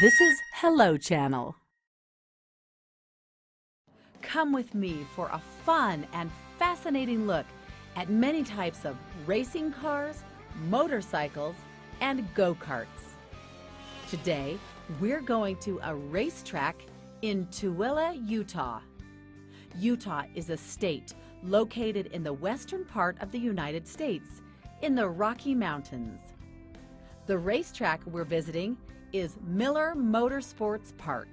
This is Hello Channel. Come with me for a fun and fascinating look at many types of racing cars, motorcycles, and go-karts. Today, we're going to a racetrack in Tooele, Utah. Utah is a state located in the western part of the United States, in the Rocky Mountains. The racetrack we're visiting is Miller Motorsports Park.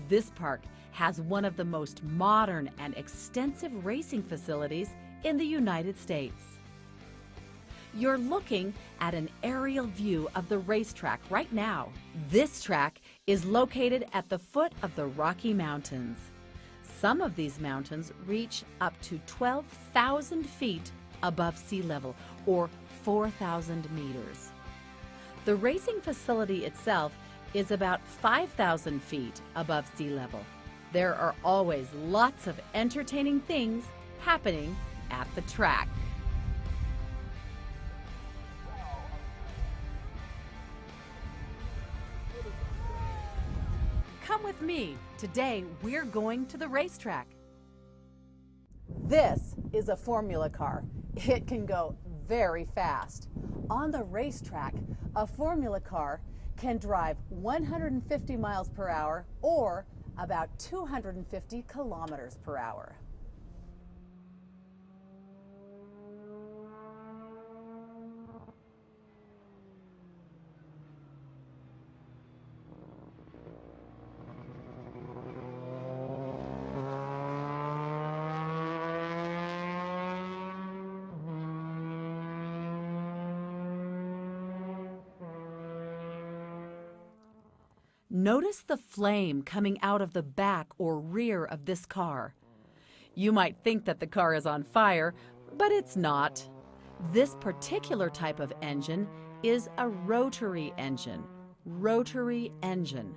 This park has one of the most modern and extensive racing facilities in the United States. You're looking at an aerial view of the racetrack right now. This track is located at the foot of the Rocky Mountains. Some of these mountains reach up to 12,000 feet above sea level, or 4,000 meters. The racing facility itself is about 5,000 feet above sea level. There are always lots of entertaining things happening at the track. Come with me. Today we're going to the racetrack. This is a formula car. It can go very fast. On the racetrack, a formula car can drive 150 miles per hour or about 250 kilometers per hour. Notice the flame coming out of the back or rear of this car. You might think that the car is on fire, but it's not. This particular type of engine is a rotary engine. Rotary engine.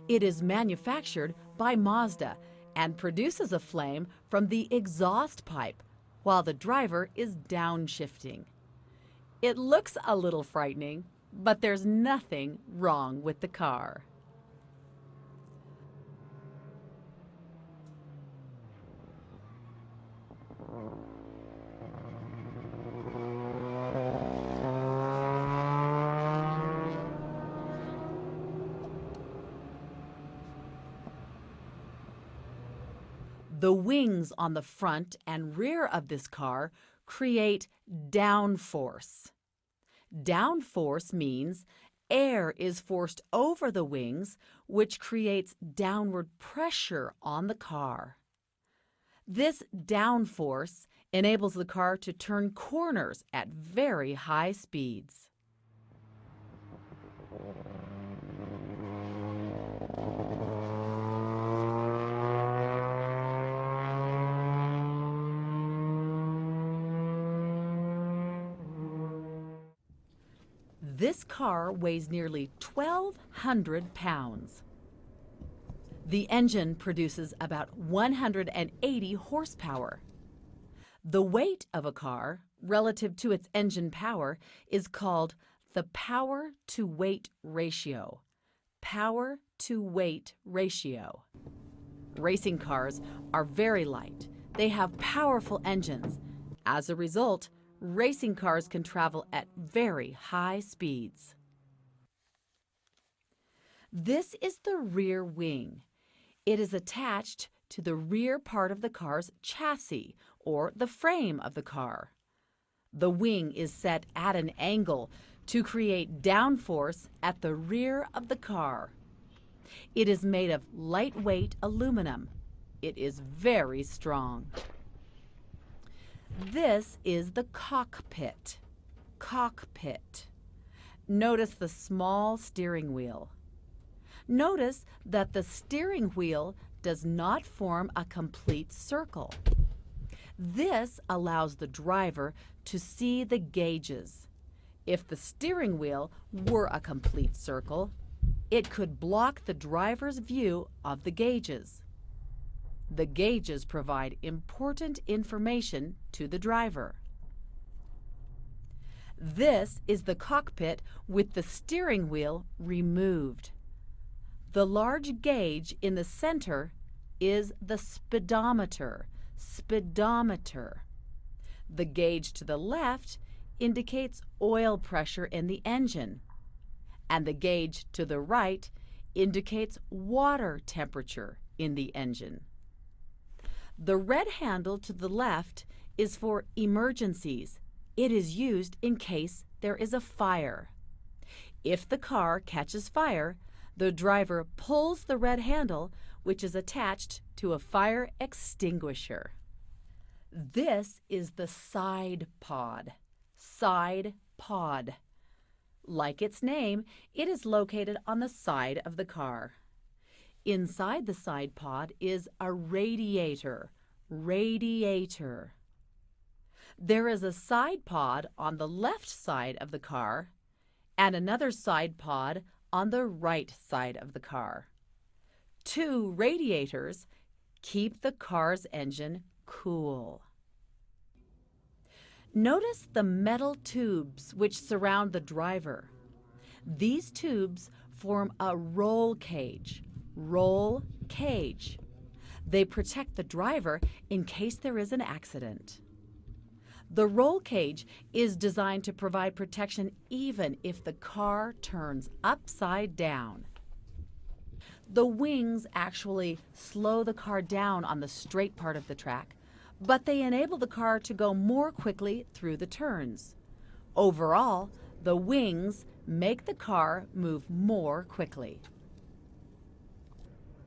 It is manufactured by Mazda and produces a flame from the exhaust pipe while the driver is downshifting. It looks a little frightening, but there's nothing wrong with the car. The wings on the front and rear of this car create downforce. Downforce means air is forced over the wings, which creates downward pressure on the car. This downforce enables the car to turn corners at very high speeds. This car weighs nearly 1,200 pounds. The engine produces about 180 horsepower. The weight of a car relative to its engine power is called the power-to-weight ratio. Power-to-weight ratio. Racing cars are very light. They have powerful engines. As a result, racing cars can travel at very high speeds. This is the rear wing. It is attached to the rear part of the car's chassis, or the frame of the car. The wing is set at an angle to create downforce at the rear of the car. It is made of lightweight aluminum. It is very strong. This is the cockpit. Cockpit. Notice the small steering wheel. Notice that the steering wheel does not form a complete circle. This allows the driver to see the gauges. If the steering wheel were a complete circle, it could block the driver's view of the gauges. The gauges provide important information to the driver. This is the cockpit with the steering wheel removed. The large gauge in the center is the speedometer. Speedometer. The gauge to the left indicates oil pressure in the engine, and the gauge to the right indicates water temperature in the engine. The red handle to the left is for emergencies. It is used in case there is a fire. If the car catches fire, the driver pulls the red handle, which is attached to a fire extinguisher. This is the side pod. Side pod. Like its name, it is located on the side of the car. Inside the side pod is a radiator. Radiator. There is a side pod on the left side of the car and another side pod on the right side of the car. Two radiators keep the car's engine cool. Notice the metal tubes which surround the driver. These tubes form a roll cage. Roll cage. They protect the driver in case there is an accident. The roll cage is designed to provide protection even if the car turns upside down. The wings actually slow the car down on the straight part of the track, but they enable the car to go more quickly through the turns. Overall, the wings make the car move more quickly.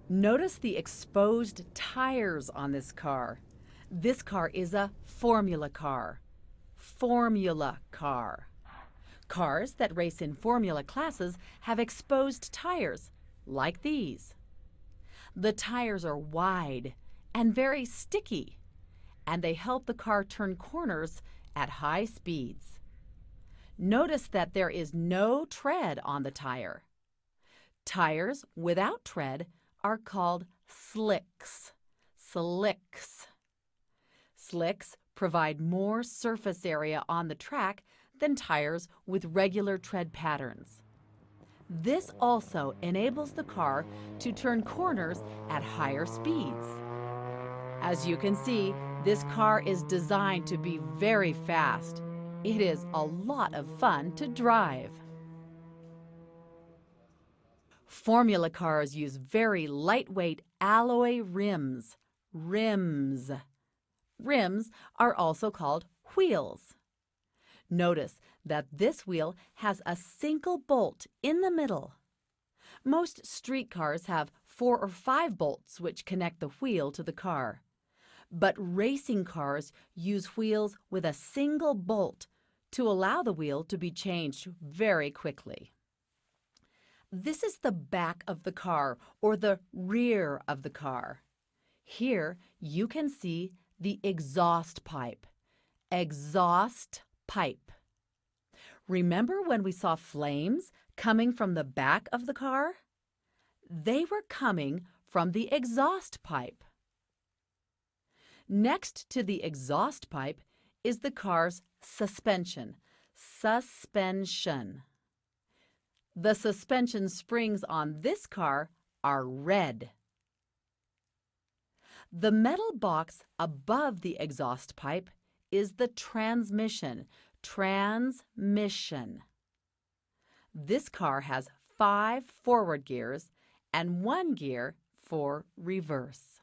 Notice the exposed tires on this car. This car is a formula car. Formula car. Cars that race in formula classes have exposed tires, like these. The tires are wide and very sticky, and they help the car turn corners at high speeds. Notice that there is no tread on the tire. Tires without tread are called slicks. Slicks. Slicks provide more surface area on the track than tires with regular tread patterns. This also enables the car to turn corners at higher speeds. As you can see, this car is designed to be very fast. It is a lot of fun to drive. Formula cars use very lightweight alloy rims. Rims. Rims are also called wheels. Notice that this wheel has a single bolt in the middle. Most street cars have 4 or 5 bolts which connect the wheel to the car. But racing cars use wheels with a single bolt to allow the wheel to be changed very quickly. This is the back of the car, or the rear of the car. Here you can see the exhaust pipe. Exhaust pipe. Remember when we saw flames coming from the back of the car? They were coming from the exhaust pipe. Next to the exhaust pipe is the car's suspension. Suspension. The suspension springs on this car are red. The metal box above the exhaust pipe is the transmission. Transmission. This car has 5 forward gears and 1 gear for reverse.